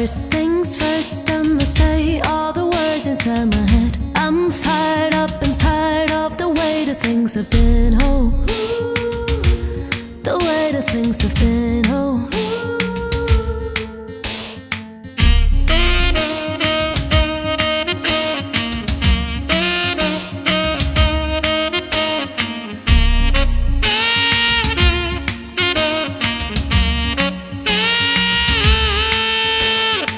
First things first, I'ma say all the words inside my head. I'm fired up and tired of the way that things have been, oh, the way that things have been, oh.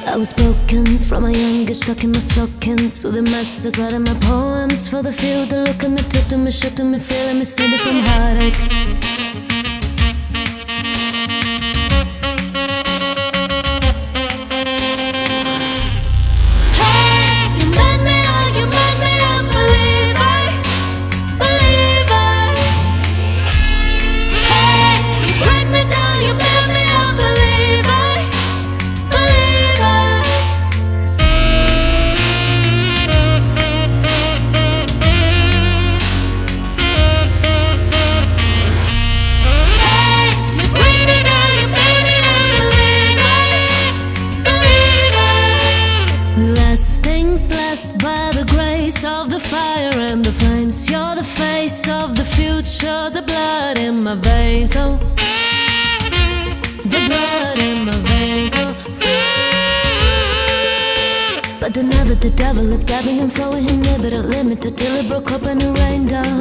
I was broken from a young age, stuck in my stockings. So the masters writing my poems for the field. They look at me, took to me, shook to me, feeling me, saved from heartache. By the grace of the fire and the flames, you're the face of the future, the blood in my veins, oh, the blood in my veins, oh. But the devil, dabbing and flowing, he never limited till it broke up and it rained down.